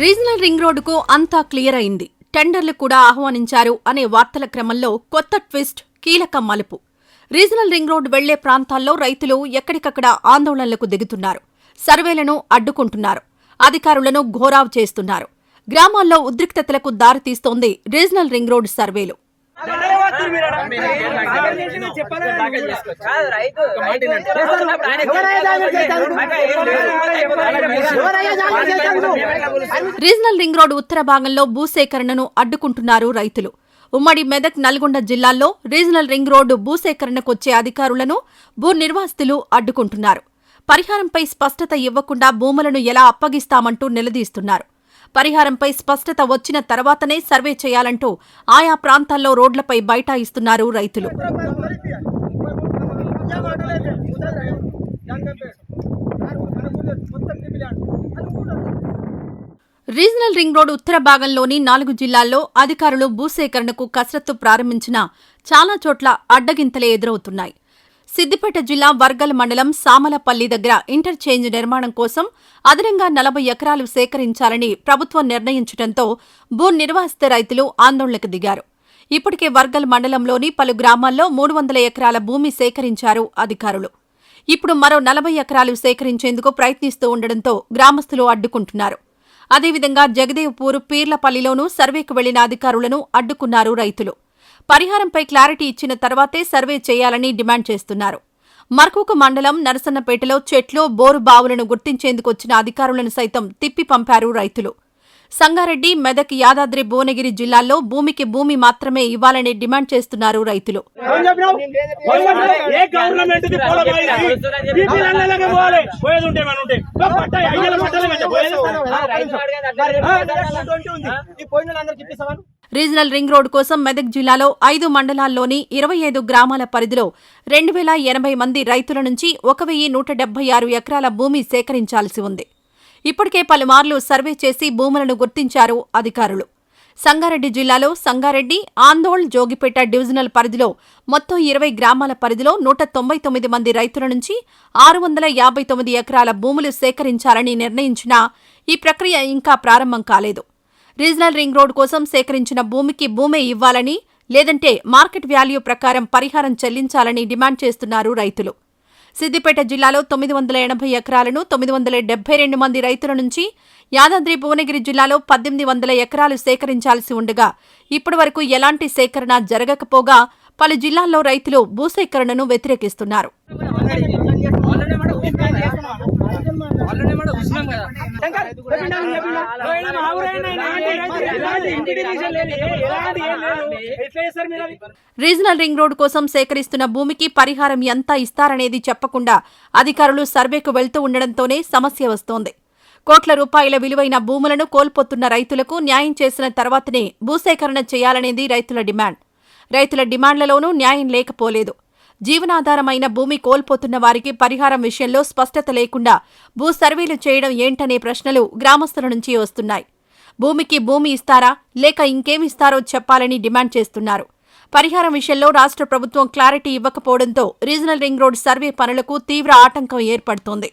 Regional ring రోడ్డుకు అంతా clear అయింది, టెండర్లు కూడా ఆహ్వానించారు అనే వార్తల క్రమంలో కొత్త ట్విస్ట్, కీలక మలుపు. రీజనల్ రింగ్ రోడ్డు వెళ్లే ప్రాంతాల్లో రైతులు ఎక్కడికక్కడ ఆందోళనలకు దిగుతున్నారు, సర్వేలను అడ్డుకుంటున్నారు, అధికారులను ఘోరావు చేస్తున్నారు. గ్రామాల్లో ఉద్రిక్తతలకు దారితీస్తోంది రీజనల్ రింగ్ రోడ్డు సర్వేలు. రీజనల్ రింగ్ రోడ్డు ఉత్తర భాగంలో భూసేకరణను అడ్డుకుంటున్నారు రైతులు. ఉమ్మడి మెదక్, నల్గొండ జిల్లాల్లో రీజనల్ రింగ్ రోడ్డు భూసేకరణకు వచ్చే అధికారులను భూ నిర్వాసితులు అడ్డుకుంటున్నారు. పరిహారంపై స్పష్టత ఇవ్వకుండా భూములను ఎలా అప్పగిస్తామంటూ నిలదీస్తున్నారు. పరిహారంపై స్పష్టత వచ్చిన తర్వాతనే సర్వే చేయాలంటూ ఆయా ప్రాంతాల్లో రోడ్లపై బైఠాయిస్తున్నారు రైతులు. రీజనల్ రింగ్ రోడ్డు ఉత్తర భాగంలోని 4 జిల్లాల్లో అధికారులు భూసేకరణకు కసరత్తు ప్రారంభించినా చాలా చోట్ల అడ్డగింతలే ఎదురవుతున్నాయి. సిద్దిపేట జిల్లా వర్గల్ మండలం సామలపల్లి దగ్గర ఇంటర్చేంజ్ నిర్మాణం కోసం అదనంగా 40 ఎకరాలు సేకరించాలని ప్రభుత్వం నిర్ణయించడంతో భూ నిర్వాసిత రైతులు ఆందోళనకు దిగారు. ఇప్పటికే వర్గల్ మండలంలోని పలు గ్రామాల్లో 300 ఎకరాల భూమి సేకరించారు అధికారులు. ఇప్పుడు మరో 40 ఎకరాలు సేకరించేందుకు ప్రయత్నిస్తూ ఉండడంతో గ్రామస్తులు అడ్డుకుంటున్నారు. అదేవిధంగా జగదేవ్పూర్, పీర్లపల్లిలోనూ సర్వేకు వెళ్లిన అధికారులను అడ్డుకున్నారు రైతులు. పరిహారంపై క్లారిటీ ఇచ్చిన తర్వాతే సర్వే చేయాలని డిమాండ్ చేస్తున్నారు. మర్కూక మండలం నరసన్నపేటలో చెట్లు, బోరు బావులను గుర్తించేందుకొచ్చిన అధికారులను సైతం తిప్పి పంపారు రైతులు. సంగారెడ్డి, మెదక్, యాదాద్రి, భువనగిరి జిల్లాల్లో భూమికి భూమి మాత్రమే ఇవ్వాలని డిమాండ్ చేస్తున్నారు రైతులు. రీజనల్ రింగ్ రోడ్డు కోసం మెదక్ జిల్లాలో 5 మండలాల్లోని 25 గ్రామాల పరిధిలో 2080 మంది రైతుల నుంచి 1176 ఎకరాల భూమి సేకరించాల్సి ఉంది. ఇప్పటికే పలుమార్లు సర్వే చేసి భూములను గుర్తించారు అధికారులు. సంగారెడ్డి జిల్లాలో సంగారెడ్డి, ఆందోళ్, జోగిపేట డివిజనల్ పరిధిలో మొత్తం 20 గ్రామాల పరిధిలో 199 మంది రైతుల నుంచి 659 ఎకరాల భూములు సేకరించాలని నిర్ణయించినా ఈ ప్రక్రియ ఇంకా ప్రారంభం కాలేదు. రీజనల్ రింగ్ రోడ్డు కోసం సేకరించిన భూమికి భూమే ఇవ్వాలని, లేదంటే మార్కెట్ వాల్యూ ప్రకారం పరిహారం చెల్లించాలని డిమాండ్ చేస్తున్నారు రైతులు. సిద్దిపేట జిల్లాలో 980 ఎకరాలను 972 మంది రైతుల నుంచి, యాదాద్రి, భువనగిరి జిల్లాలో 1800 ఎకరాలు సేకరించాల్సి ఉండగా ఇప్పటివరకు ఎలాంటి సేకరణ జరగకపోగా పలు జిల్లాల్లో రైతులు భూసేకరణను వ్యతిరేకిస్తున్నారు. రీజనల్ రింగ్ రోడ్డు కోసం సేకరిస్తున్న భూమికి పరిహారం ఎంత ఇస్తారనేది చెప్పకుండా అధికారులు సర్వేకు వెళ్తూ ఉండడంతోనే సమస్య వస్తోంది. కోట్ల రూపాయల విలువైన భూములను కోల్పోతున్న రైతులకు న్యాయం చేసిన తర్వాతనే భూసేకరణ చేయాలనేది రైతుల డిమాండ్. రైతుల డిమాండ్లలోనూ న్యాయం లేకపోలేదు. జీవనాధారమైన భూమి కోల్పోతున్న వారికి పరిహారం విషయంలో స్పష్టత లేకుండా భూ సర్వేలు చేయడం ఏంటనే ప్రశ్నలు గ్రామస్తుల నుంచి వస్తున్నాయి. భూమికి భూమి ఇస్తారా, లేక ఇంకేమిస్తారో చెప్పాలని డిమాండ్ చేస్తున్నారు. పరిహారం విషయంలో రాష్ట్ర ప్రభుత్వం క్లారిటీ ఇవ్వకపోవడంతో రీజనల్ రింగ్ రోడ్ సర్వే పనులకు తీవ్ర ఆటంకం ఏర్పడుతోంది.